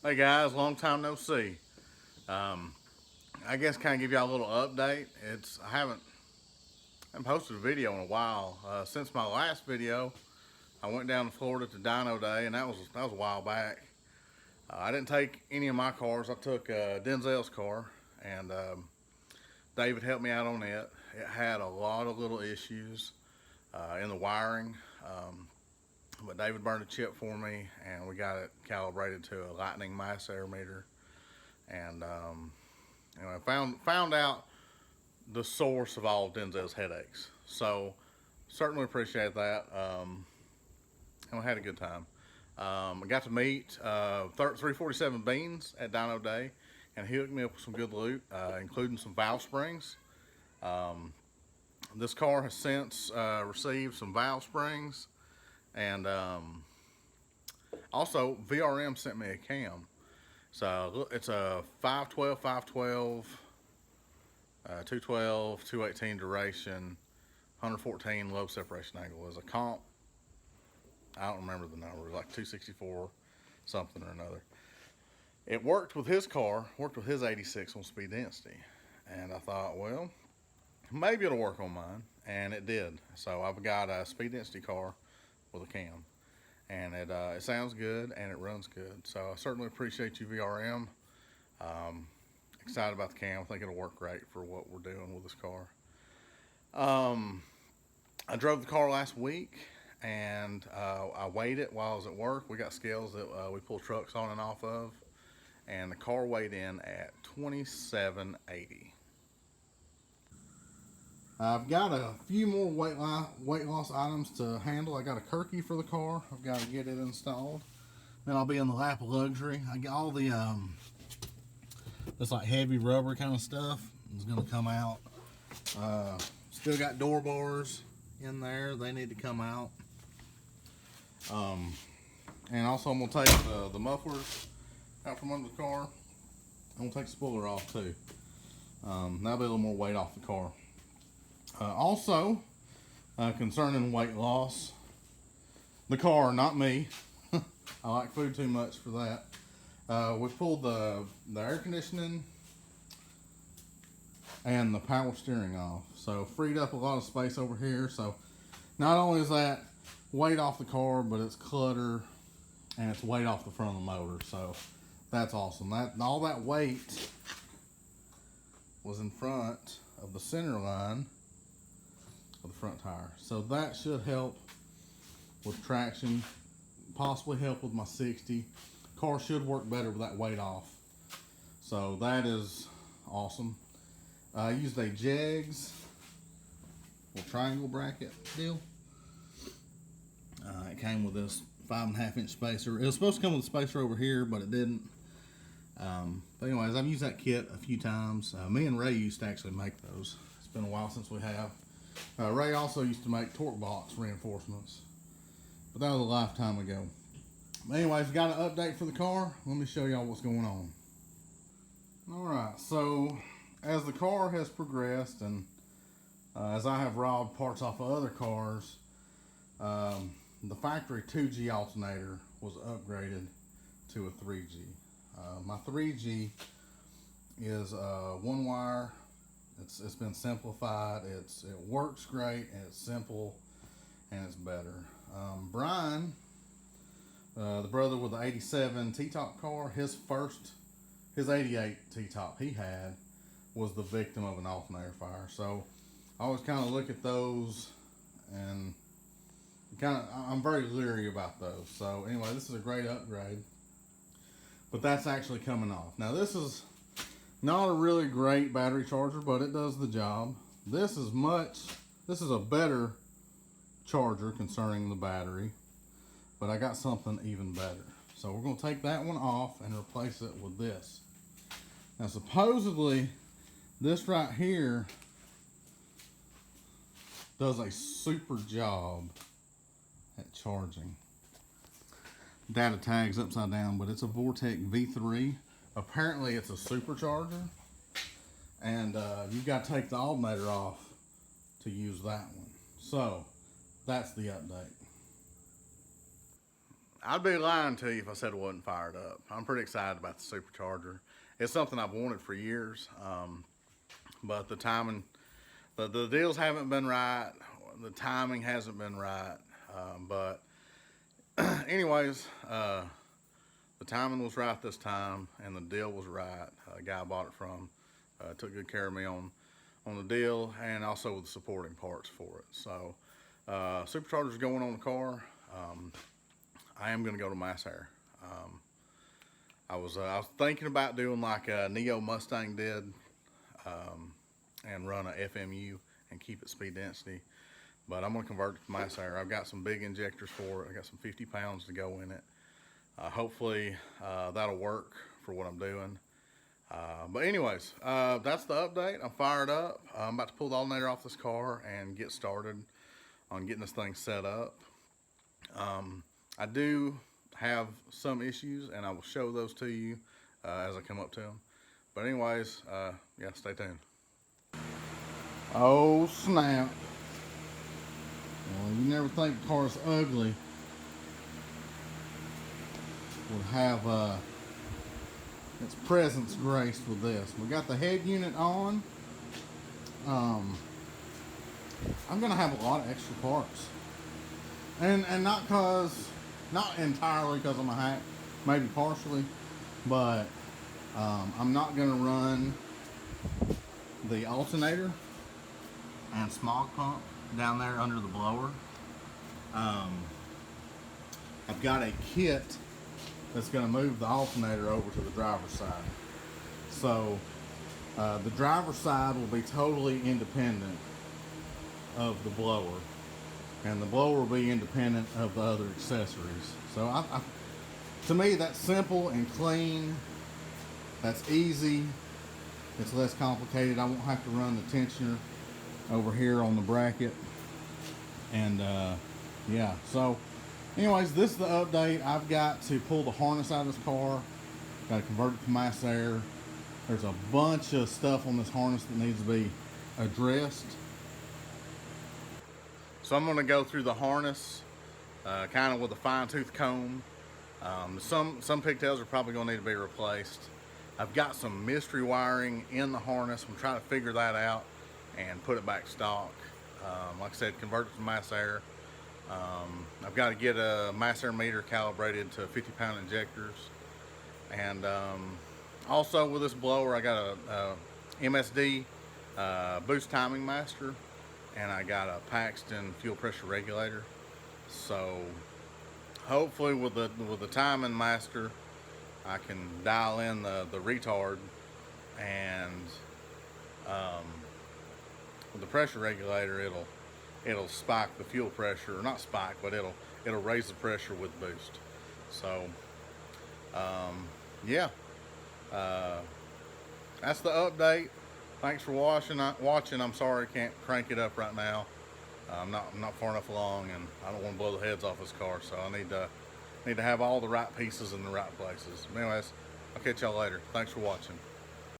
Hey guys, long time no see. I guess kind of give y'all a little update. I haven't posted a video in a while. Since my last video, I went down to Florida to Dyno Day, and that was a while back. I didn't take any of my cars. I took Denzel's car, and David helped me out on it. It had a lot of little issues in the wiring. But David burned a chip for me, and we got it calibrated to a lightning mass air meter. And I found out the source of all of Denzel's headaches. So certainly appreciate that. And we had a good time. I got to meet 347 Beans at Dyno Day, and he hooked me up with some good loot, including some valve springs. This car has since received some valve springs. And also, VRM sent me a cam. So it's a 512, 212, 218 duration, 114 low separation angle. As a comp, I don't remember the number, like 264 something or another. It worked with his car, worked with his 86 on speed density. And I thought, well, maybe it'll work on mine. And it did. So I've got a speed density car with a cam, and it sounds good and it runs good. So I certainly appreciate you, VRM. Excited about the cam. I think it'll work great for what we're doing with this car. I drove the car last week, and I weighed it while I was at work. We got scales that we pull trucks on and off of, and the car weighed in at 2780. I've got a few more weight loss items to handle. I got a Kirky for the car. I've got to get it installed. Then I'll be in the lap of luxury. I got all the this like heavy rubber kind of stuff is going to come out. Still got door bars in there. They need to come out. And also I'm going to take the mufflers out from under the car. I'm going to take the spoiler off too. That'll be a little more weight off the car. Also, concerning weight loss, the car, not me. I like food too much for that. We pulled the air conditioning and the power steering off. So freed up a lot of space over here. So not only is that weight off the car, but it's clutter and it's weight off the front of the motor. So that's awesome. All that weight was in front of the center line of the front tire. So that should help with traction, possibly help with my 60. Car should work better with that weight off. So that is awesome. I used a Jegs little triangle bracket deal. It came with this 5.5 inch spacer. It was supposed to come with a spacer over here, but it didn't. But anyways, I've used that kit a few times. Me and Ray used to actually make those. It's been a while since we have. Ray also used to make torque box reinforcements, but that was a lifetime ago. But anyways, got an update for the car. Let me show y'all what's going on. Alright, so as the car has progressed, and as I have robbed parts off of other cars, the factory 2G alternator was upgraded to a 3G. My 3G is one wire. It's been simplified. It works great, and it's simple, and it's better. Brian, the brother with the 87 T-top car, his 88 T-top he had was the victim of an alternator fire. So I always kind of look at those, and I'm very leery about those. So anyway, this is a great upgrade, but that's actually coming off. Now this is not a really great battery charger, but it does the job. This is a better charger concerning the battery, but I got something even better. So we're going to take that one off and replace it with this. Now supposedly this right here does a super job at charging. Data tag's upside down, but it's a Vortec V3. Apparently it's a supercharger, and you've got to take the alternator off to use that one. So that's the update. I'd be lying to you if I said it wasn't fired up. I'm pretty excited about the Supercharger. It's something I've wanted for years, but the timing, the deals haven't been right. The timing hasn't been right. But anyways, the timing was right this time, and the deal was right. The guy I bought it from took good care of me on the deal, and also with the supporting parts for it. So Supercharger's going on the car. I am going to go to Massair. I was thinking about doing like a Neo Mustang did, and run a FMU and keep it speed density. But I'm going to convert it to Massair. I've got some big injectors for it. I got some 50 pounds to go in it. Hopefully that'll work for what I'm doing. But anyways, that's the update. I'm fired up. I'm about to pull the alternator off this car and get started on getting this thing set up. I do have some issues, and I will show those to you as I come up to them. But anyways, yeah, stay tuned. Oh snap. Well, you never think the car's ugly would have its presence graced with this. We got the head unit on. I'm gonna have a lot of extra parts, and not entirely because I'm a hack, maybe partially, but I'm not gonna run the alternator and smog pump down there under the blower. I've got a kit that's going to move the alternator over to the driver's side. So the driver's side will be totally independent of the blower, and the blower will be independent of the other accessories. So to me, that's simple and clean. That's easy. It's less complicated. I won't have to run the tensioner over here on the bracket. And yeah, so anyways, this is the update. I've got to pull the harness out of this car. Got to convert it to Massair. There's a bunch of stuff on this harness that needs to be addressed. So I'm going to go through the harness kind of with a fine-tooth comb. Some pigtails are probably going to need to be replaced. I've got some mystery wiring in the harness. I'm trying to figure that out and put it back stock. Like I said, convert it to Massair. I've got to get a Massair meter calibrated to 50-pound injectors. And also with this blower, I got a MSD boost timing master, and I got a Paxton fuel pressure regulator. So hopefully with the timing master, I can dial in the retard, and with the pressure regulator, it'll spike the fuel pressure, or not spike, but it'll raise the pressure with boost. So yeah, that's the update. Thanks for watching. I'm sorry I can't crank it up right now. I'm not far enough along, and I don't want to blow the heads off this car, so I need to have all the right pieces in the right places. Anyways, I'll catch y'all later. Thanks for watching.